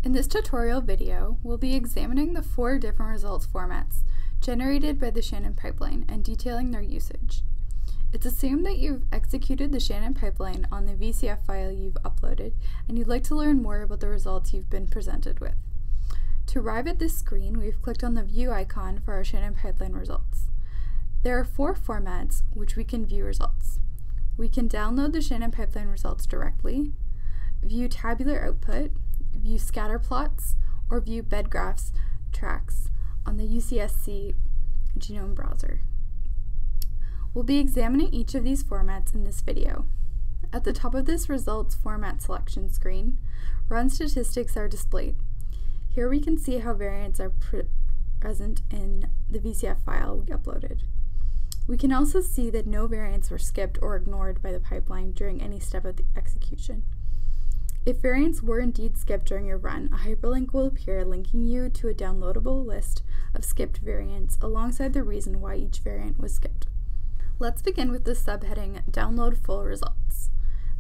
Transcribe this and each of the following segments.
In this tutorial video, we'll be examining the 4 different results formats generated by the Shannon pipeline and detailing their usage. It's assumed that you've executed the Shannon pipeline on the VCF file you've uploaded, and you'd like to learn more about the results you've been presented with. To arrive at this screen, we've clicked on the View icon for our Shannon pipeline results. There are 4 formats which we can view results. We can download the Shannon pipeline results directly, view tabular output, view scatter plots, or view bed graphs tracks on the UCSC genome browser. We'll be examining each of these formats in this video. At the top of this results format selection screen, run statistics are displayed. Here we can see how variants are present in the VCF file we uploaded. We can also see that no variants were skipped or ignored by the pipeline during any step of the execution. If variants were indeed skipped during your run, a hyperlink will appear linking you to a downloadable list of skipped variants alongside the reason why each variant was skipped. Let's begin with the subheading Download Full Results.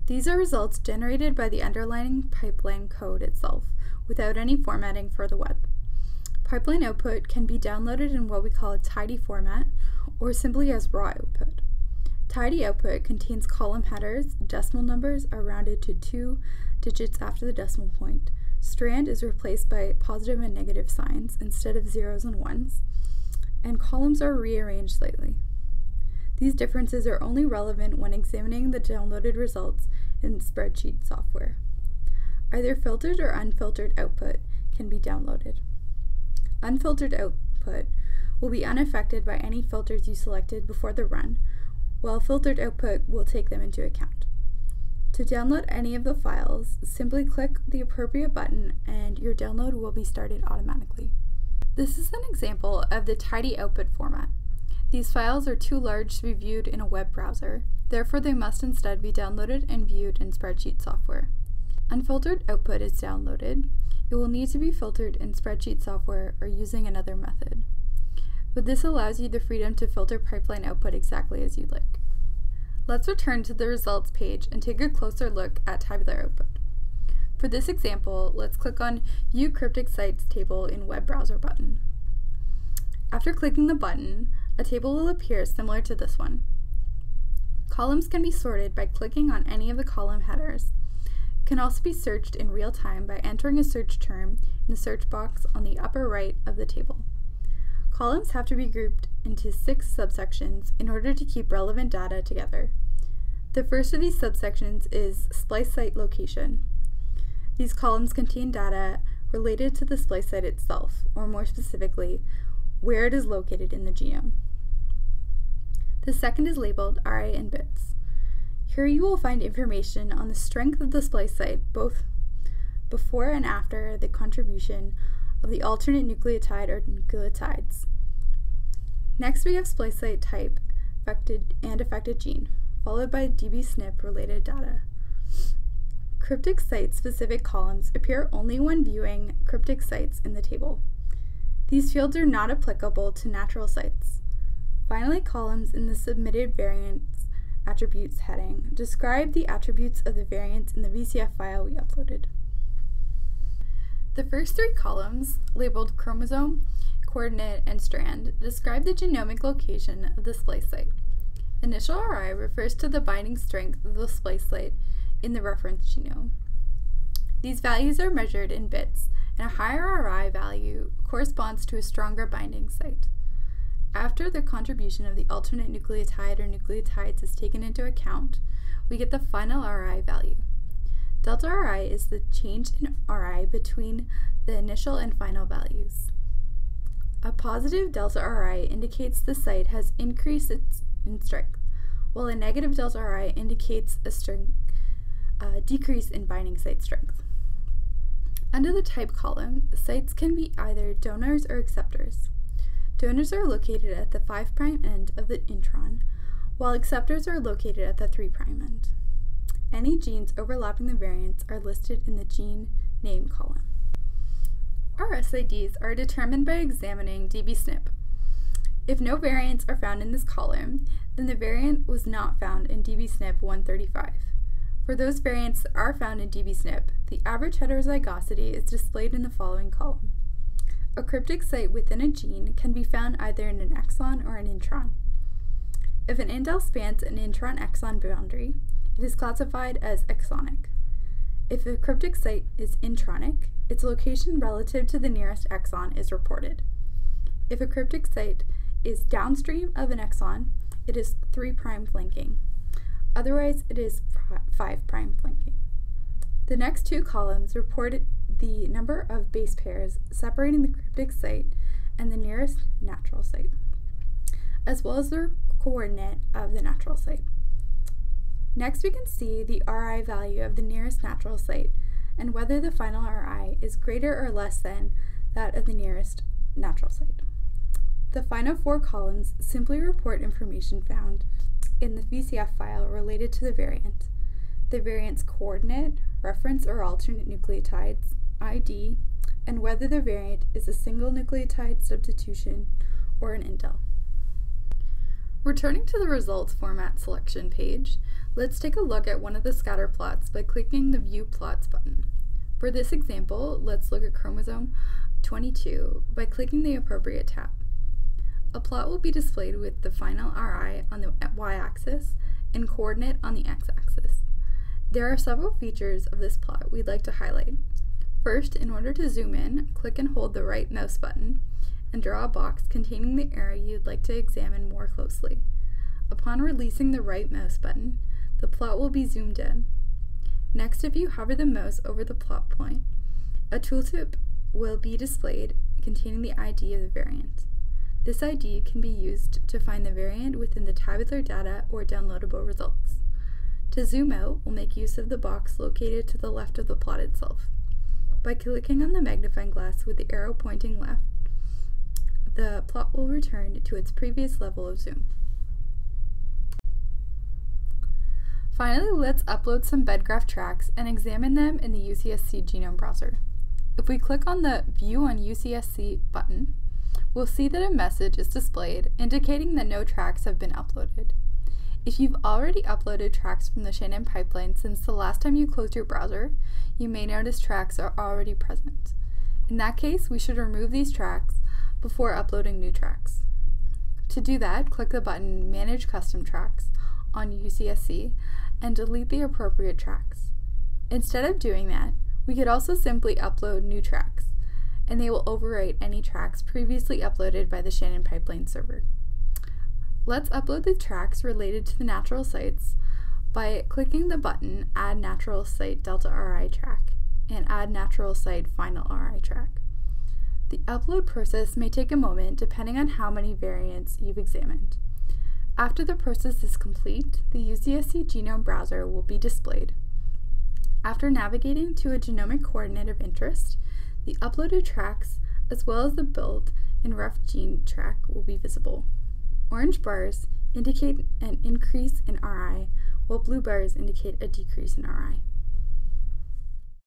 These are results generated by the underlying pipeline code itself, without any formatting for the web. Pipeline output can be downloaded in what we call a tidy format, or simply as raw output. Tidy output contains column headers, decimal numbers are rounded to 2 digits after the decimal point, strand is replaced by positive and negative signs instead of zeros and ones, and columns are rearranged slightly. These differences are only relevant when examining the downloaded results in spreadsheet software. Either filtered or unfiltered output can be downloaded. Unfiltered output will be unaffected by any filters you selected before the run, while filtered output will take them into account. To download any of the files, simply click the appropriate button and your download will be started automatically. This is an example of the tidy output format. These files are too large to be viewed in a web browser, therefore they must instead be downloaded and viewed in spreadsheet software. Unfiltered output is downloaded. It will need to be filtered in spreadsheet software or using another method. But this allows you the freedom to filter pipeline output exactly as you'd like. Let's return to the results page and take a closer look at tabular output. For this example, let's click on View Cryptic Sites Table in Web Browser button. After clicking the button, a table will appear similar to this one. Columns can be sorted by clicking on any of the column headers. It can also be searched in real time by entering a search term in the search box on the upper right of the table. Columns have to be grouped into 6 subsections in order to keep relevant data together. The first of these subsections is splice site location. These columns contain data related to the splice site itself, or more specifically, where it is located in the genome. The second is labeled RA in bits. Here you will find information on the strength of the splice site, both before and after the contribution of the alternate nucleotide or nucleotides. Next we have splice site type and affected gene, followed by dbSNP related data. Cryptic site specific columns appear only when viewing cryptic sites in the table. These fields are not applicable to natural sites. Finally, columns in the submitted variants attributes heading describe the attributes of the variants in the VCF file we uploaded. The first 3 columns, labeled chromosome, coordinate, and strand, describe the genomic location of the splice site. Initial RI refers to the binding strength of the splice site in the reference genome. These values are measured in bits, and a higher RI value corresponds to a stronger binding site. After the contribution of the alternate nucleotide or nucleotides is taken into account, we get the final RI value. Delta RI is the change in RI between the initial and final values. A positive delta RI indicates the site has increased in strength, while a negative delta RI indicates a decrease in binding site strength. Under the type column, sites can be either donors or acceptors. Donors are located at the 5' end of the intron, while acceptors are located at the 3' end. Any genes overlapping the variants are listed in the gene name column. RSIDs are determined by examining dbSNP. If no variants are found in this column, then the variant was not found in dbSNP 135. For those variants that are found in dbSNP, the average heterozygosity is displayed in the following column. A cryptic site within a gene can be found either in an exon or an intron. If an indel spans an intron-exon boundary, it is classified as exonic. If a cryptic site is intronic, its location relative to the nearest exon is reported. If a cryptic site is downstream of an exon, it is 3' flanking. Otherwise, it is 5' flanking. The next two columns report the number of base pairs separating the cryptic site and the nearest natural site, as well as the coordinate of the natural site. Next, we can see the RI value of the nearest natural site and whether the final RI is greater or less than that of the nearest natural site. The final four columns simply report information found in the VCF file related to the variant's coordinate, reference or alternate nucleotides, ID, and whether the variant is a single nucleotide substitution or an indel. Returning to the results format selection page, let's take a look at one of the scatter plots by clicking the View Plots button. For this example, let's look at chromosome 22 by clicking the appropriate tab. A plot will be displayed with the final RI on the y-axis and coordinate on the x-axis. There are several features of this plot we'd like to highlight. First, in order to zoom in, click and hold the right mouse button and draw a box containing the area you'd like to examine more closely. Upon releasing the right mouse button, the plot will be zoomed in. Next, if you hover the mouse over the plot point, a tooltip will be displayed containing the ID of the variant. This ID can be used to find the variant within the tabular data or downloadable results. To zoom out, we'll make use of the box located to the left of the plot itself. By clicking on the magnifying glass with the arrow pointing left, the plot will return to its previous level of zoom. Finally, let's upload some bedgraph tracks and examine them in the UCSC genome browser. If we click on the View on UCSC button, we'll see that a message is displayed indicating that no tracks have been uploaded. If you've already uploaded tracks from the Shannon pipeline since the last time you closed your browser, you may notice tracks are already present. In that case, we should remove these tracks before uploading new tracks. To do that, click the button Manage Custom Tracks on UCSC and delete the appropriate tracks. Instead of doing that, we could also simply upload new tracks, and they will overwrite any tracks previously uploaded by the Shannon pipeline server. Let's upload the tracks related to the natural sites by clicking the button Add Natural Site Delta RI Track and Add Natural Site Final RI Track. The upload process may take a moment depending on how many variants you've examined. After the process is complete, the UCSC genome browser will be displayed. After navigating to a genomic coordinate of interest, the uploaded tracks, as well as the built and ref gene track, will be visible. Orange bars indicate an increase in RI, while blue bars indicate a decrease in RI.